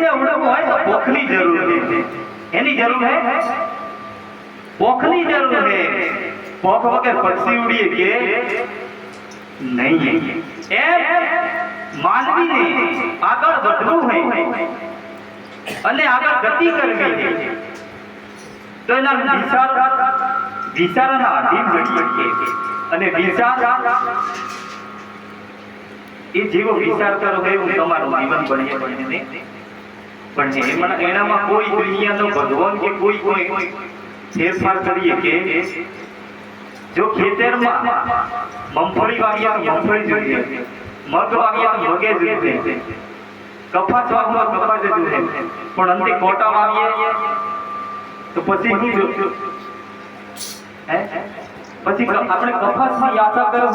પક્ષીને ઉડવું હોય તો પોખની જરૂર છે. એની જરૂર હે, પોખની જરૂર હે. પોખ વગર પક્ષી ઉડીએ કે નહીં. એમ માનવીને આગળ વધવું હોય અને આગળ ગતિ કરવી છે તો એના વિચારોના અધીન બની શકીએ. અને વિચાર એ જેવો વિચાર કરો એવું તમારું જીવન બની પણ એનામાં કોઈ દુનિયાનો ભગવાન કે કોઈ ફેરફાર કરીએ કે જો ખેતરમાં મગફળી વાવ્યા તો મગફળી જોઈએ, મગ વાવ્યા તો મગે જોઈએ, કપાસ વાવ્યા તો કપાસ જોઈએ, પણ અંતે કોટા વાવીએ તો પછી શું જોયું? પછી આપણે કપાસની આશા કરો,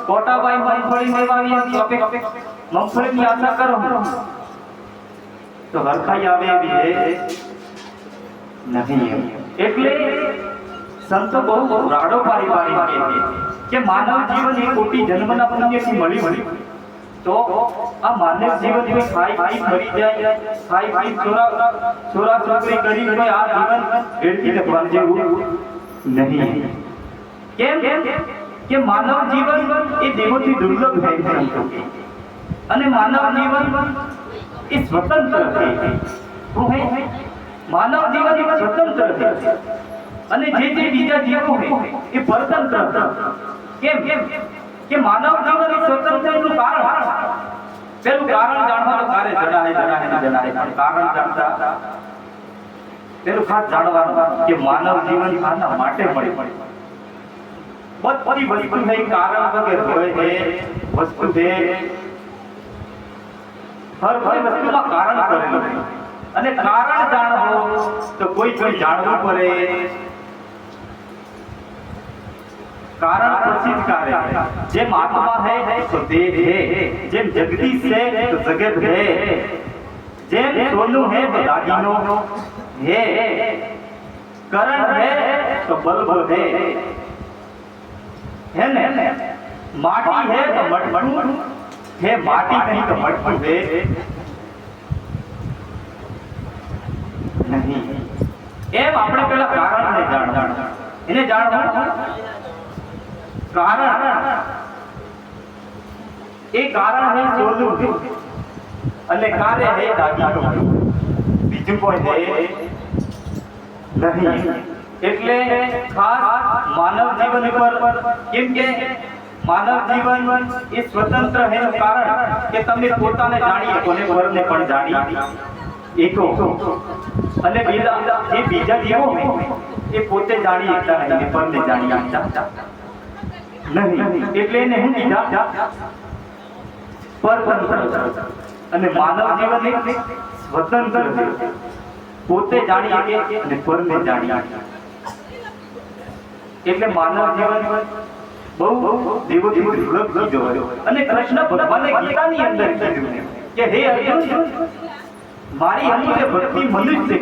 કોટા વાવી મગફળી નહીં વાવીએ મગફળીની આશા કરો તો હરખાઈ આવે એવી નહીં. એટલે સંતો બહુ રાડો પાડી કહે કે માનવ જીવન એ કોટી જન્મના પુણ્યથી મળ્યું તો આ માનવ જીવન કોઈ ખાઈ મરી જાય, ખાઈ છોરા છોકરી કરી કોઈ આ જીવન હેડથી લખવાનું જેવું નહીં. કેમ કે માનવ જીવન એ દેવોથી દુર્લભ છે અને માનવ જીવન એ સ્વતંત્ર છે. માનવ જીવન એ સ્વતંત્ર છે અને જે બીજા જીવો છે એ પરતંત્ર. કેમ કે માનવ જીવન એ સ્વતંત્રનું કારણ પેલું કારણ જાણવા તો કારે જણાય પણ કારણ જાણતા પેલું ખાસ જાણવાનું કે માનવ જીવન આના માટે મળે. બધી વસ્તુ નહીં કારણ વગર હોય છે, વસ્તુ છે હર વસ્તુમાં કારણ કરેલું અને કારણ જાણવો તો કોઈ જાણવું પડે. કારણ પછી જ કાર્ય. જેમ આત્મા है तो देह है, જેમ जगदीश है तो जगत है, જેમ सोनू है तो दागिनो है, करण है तो बल्ब है ने? माटी है तो मटकू है, माटी नहीं तो मटकू है नहीं. એમ આપણે પેલા કારણને જાણવાનું. એને જાણવાનું કારણ એ કારણ હે સોનું અને કાર્ય હે દાગીનો, બીજું કોઈ હે નહીં. એટલે ખાસ માનવ જીવન પર કેમ કે માનવ જીવન એ સ્વતંત્ર એનું કારણ કે તમે પોતાને જાણી શકો અને પરને પણ જાણી શકો અને બીજા જીવો એ પોતે જાણી શકતા નહીં, પરને જાણી શકતા નહીં. એટલે એને હું કીધા પરતંત્ર અને માનવ જીવન એક સ્વતંત્ર છે, પોતે જાણી શકે અને પરને જાણી શકે. એટલે માનવ જીવન બહુ દેવોથી દુર્લભ કીધો. અને કૃષ્ણ ભગવાને ગીતાની અંદર કીધું કે હે અર્જુન, મારી અમૂલ્ય ભક્તિ મનુષ્ય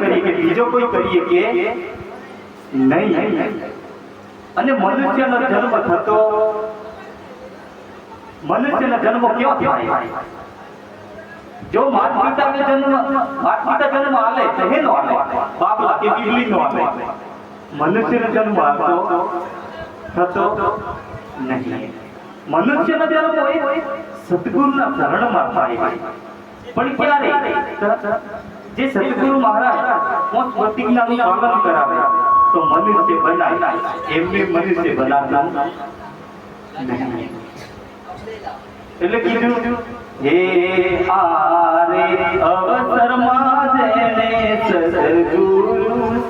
કરીએ કે બીજો કોઈ કરીએ કે નહીં. અને મનુષ્યનો જન્મ થતો, મનુષ્યનો જન્મ ક્યાં થાય? જો માતા પિતા જન્મ આલે તો હેનો આલે, બાપલા કે બીબલીનો આલે. મનુષ્યનો જન્મ થતો નહીં. મનુષ્યનો જન્મ હોય સદગુરુના શરણમાં થાય. પણ ક્યારે? જે સદગુરુ મહારાજ પ્રતિજ્ઞાનું પાલન કરાવે તો મનુષ્ય બનાય, એમને મનુષ્ય બનાવતા નહીં. એટલે કીધું હે આરે અવસરમાં જેને સદગુરુ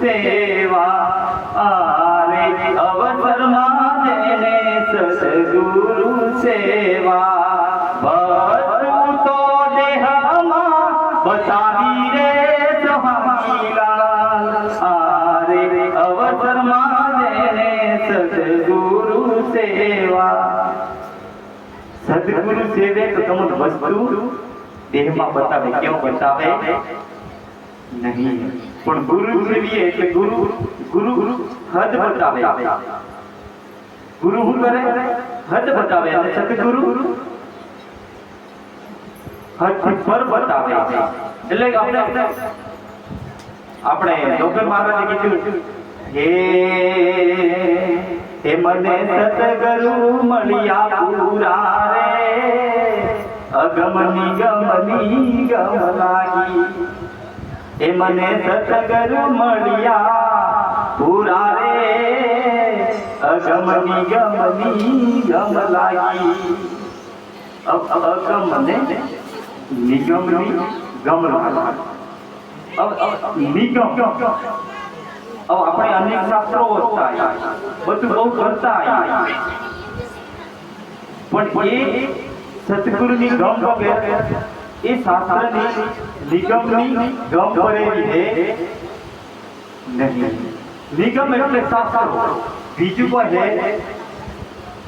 સેવા, આરે અવસરમાં જેને સદગુરુ સેવા, વસ્તુ તો દેહમાં બતાવી રે સ્વામીલાલ, આરે અવસરમાં જેને સદગુરુ સેવા. સદગુરુ સેવે તો તમને વસ્તુ દેહમાં બતાવે, કેવું બતાવે નહીં. પણ ગુરુ સેવીએ એટલે ગુરુ હદ બતાવે. ગુરુ શું કરે? હદ બતાવે. અને સદગુરુ હદથી પર બતાવે છે. એટલે આપણે ડોક્ટર મહારાજે કીધું હે મને સતગુરુ મળ્યા પૂરા રે અગમની ગમની ગમ લાગી. એ મને સતગુરુ મળ્યા પૂરા રે અગમની ગમની ગમ લાગી. અગમને નિગમની ગમ લાગી. નિગમ આપણે અનેક શાસ્ત્રો વાંચતા બધું બહુ કરતા પણ એ સતગુરુની ગમ વગર એ શાસ્ત્રની નિગમની ગમ ભરેલી છે નહીં. નિગમ એટલે શાસ્ત્રો, બીજું પણ છે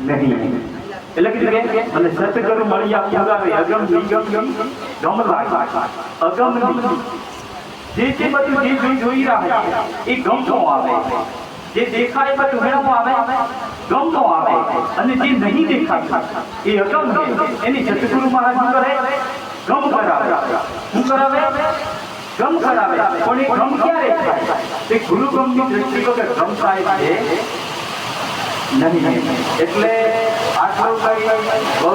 નહીં. એટલે કે મને સતગુરુ મળ્યા પૂરા રે અગમ નિગમની ગમ લાગી. અગમની જે બધું જે જોઈ રહ્યા છે એ ગમતો આવે, જે દેખાય બધું મેળવો આવે ગમતો આવે, અને જે નહીં દેખાતું એ અગમ છે એની સતગુરુ મહારાજ કરે ગમ કરાવે. શું કરાવે? ગમ કરાવે. પણ એ ગમ ક્યારે થાય? તે ગુરુ ગમની દ્રષ્ટિ વગર ગમ થાય છે નહીં. એટલે આટલું કઈ બહુ